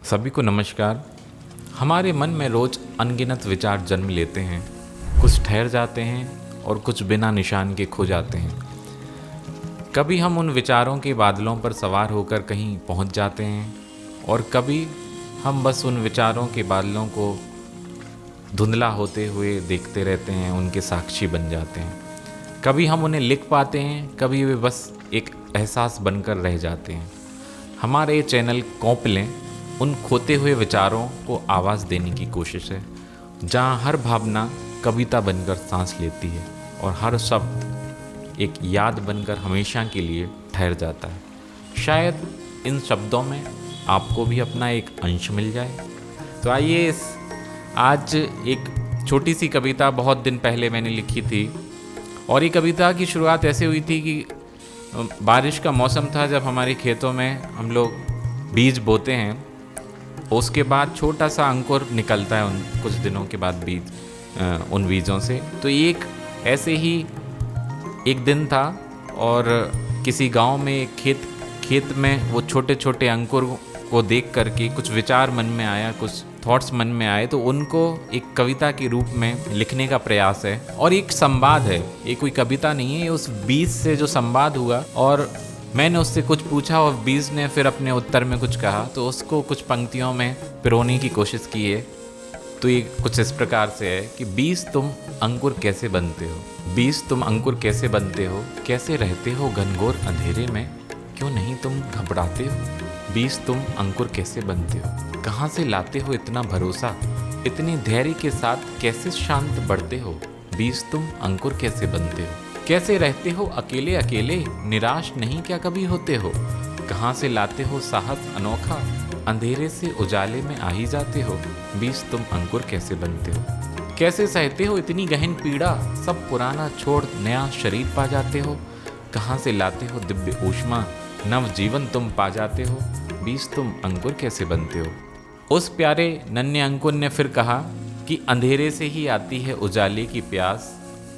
सभी को नमस्कार। हमारे मन में रोज़ अनगिनत विचार जन्म लेते हैं। कुछ ठहर जाते हैं और कुछ बिना निशान के खो जाते हैं। कभी हम उन विचारों के बादलों पर सवार होकर कहीं पहुंच जाते हैं और कभी हम बस उन विचारों के बादलों को धुंधला होते हुए देखते रहते हैं, उनके साक्षी बन जाते हैं। कभी हम उन्हें लिख पाते हैं, कभी वे बस एक एहसास बनकर रह जाते हैं। हमारे चैनल कौपलें उन खोते हुए विचारों को आवाज़ देने की कोशिश है, जहाँ हर भावना कविता बनकर सांस लेती है और हर शब्द एक याद बनकर हमेशा के लिए ठहर जाता है। शायद इन शब्दों में आपको भी अपना एक अंश मिल जाए। तो आइए आज एक छोटी सी कविता बहुत दिन पहले मैंने लिखी थी, और ये कविता की शुरुआत ऐसे हुई थी कि बारिश का मौसम था, जब हमारे खेतों में हम लोग बीज बोते हैं। उसके बाद छोटा सा अंकुर निकलता है उन कुछ दिनों के बाद उन बीजों से। तो एक ऐसे ही एक दिन था और किसी गांव में एक खेत में वो छोटे छोटे अंकुर को देख करके कुछ विचार मन में आया, कुछ थॉट्स मन में आए, तो उनको एक कविता के रूप में लिखने का प्रयास है। और एक संवाद है, ये कोई कविता नहीं है, ये उस बीज से जो संवाद हुआ और मैंने उससे कुछ पूछा और बीज ने फिर अपने उत्तर में कुछ कहा, तो उसको कुछ पंक्तियों में पिरोने की कोशिश की है। तो ये कुछ इस प्रकार से है कि बीज तुम अंकुर कैसे बनते हो, बीज तुम अंकुर कैसे बनते हो, कैसे रहते हो घनघोर अंधेरे में, क्यों नहीं तुम घबराते हो, बीज तुम अंकुर कैसे बनते हो, कहाँ से लाते हो इतना भरोसा, इतने धैर्य के साथ कैसे शांत बढ़ते हो, बीज तुम अंकुर कैसे बनते हो, कैसे रहते हो अकेले अकेले, निराश नहीं क्या कभी होते हो, कहाँ से लाते हो साहस अनोखा, अंधेरे से उजाले में आ ही जाते हो, बीज तुम अंकुर कैसे बनते हो, कैसे सहते हो इतनी गहन पीड़ा, सब पुराना छोड़ नया शरीर पा जाते हो, कहाँ से लाते हो दिव्य ऊष्मा, नव जीवन तुम पा जाते हो, बीज तुम अंकुर कैसे बनते हो। उस प्यारे नन्हे अंकुर ने फिर कहा कि अंधेरे से ही आती है उजाले की प्यास,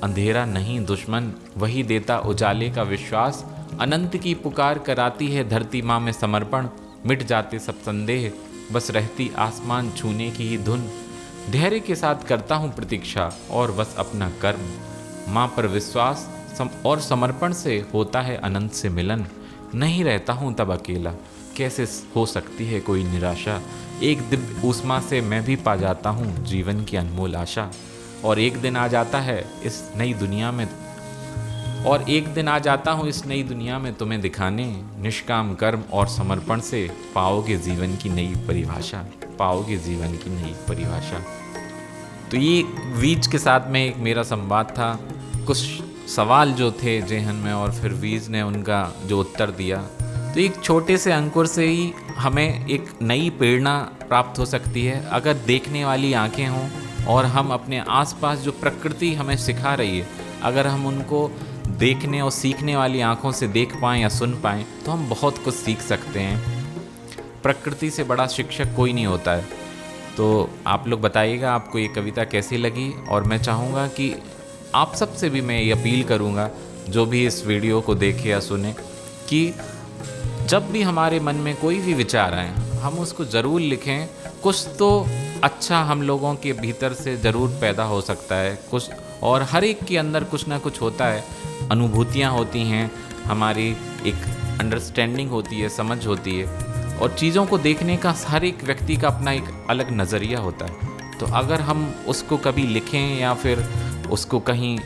अंधेरा नहीं दुश्मन वही देता उजाले का विश्वास, अनंत की पुकार कराती है धरती माँ में समर्पण, मिट जाते सब संदेह बस रहती आसमान छूने की ही धुन, धैर्य के साथ करता हूँ प्रतीक्षा और बस अपना कर्म, माँ पर विश्वास और समर्पण से होता है अनंत से मिलन, नहीं रहता हूँ तब अकेला, कैसे हो सकती है कोई निराशा, एक दिव्य ऊष्मा से मैं भी पा जाता हूँ जीवन की अनमोल आशा, और एक दिन आ जाता है इस नई दुनिया में, और एक दिन आ जाता हूँ इस नई दुनिया में तुम्हें दिखाने, निष्काम कर्म और समर्पण से पाओगे जीवन की नई परिभाषा, पाओगे जीवन की नई परिभाषा। तो ये बीज के साथ में एक मेरा संवाद था, कुछ सवाल जो थे जेहन में, और फिर बीज ने उनका जो उत्तर दिया। तो एक छोटे से अंकुर से ही हमें एक नई प्रेरणा प्राप्त हो सकती है, अगर देखने वाली आंखें हों और हम अपने आसपास जो प्रकृति हमें सिखा रही है, अगर हम उनको देखने और सीखने वाली आंखों से देख पाएँ या सुन पाएँ, तो हम बहुत कुछ सीख सकते हैं। प्रकृति से बड़ा शिक्षक कोई नहीं होता है। तो आप लोग बताइएगा आपको ये कविता कैसी लगी, और मैं चाहूँगा कि आप सबसे भी मैं ये अपील करूँगा, जो भी इस वीडियो को देखे या सुने, कि जब भी हमारे मन में कोई भी विचार आए, हम उसको ज़रूर लिखें। कुछ तो अच्छा हम लोगों के भीतर से ज़रूर पैदा हो सकता है कुछ, और हर एक के अंदर कुछ ना कुछ होता है, अनुभूतियाँ होती हैं, हमारी एक अंडरस्टैंडिंग होती है, समझ होती है, और चीज़ों को देखने का हर एक व्यक्ति का अपना एक अलग नज़रिया होता है। तो अगर हम उसको कभी लिखें या फिर उसको कहीं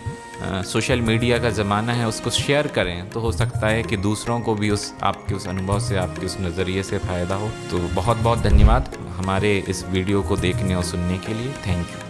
सोशल मीडिया का ज़माना है उसको शेयर करें, तो हो सकता है कि दूसरों को भी आपके उस अनुभव से, आपके उस नज़रिए से फ़ायदा हो। तो बहुत बहुत धन्यवाद हमारे इस वीडियो को देखने और सुनने के लिए। Thank you.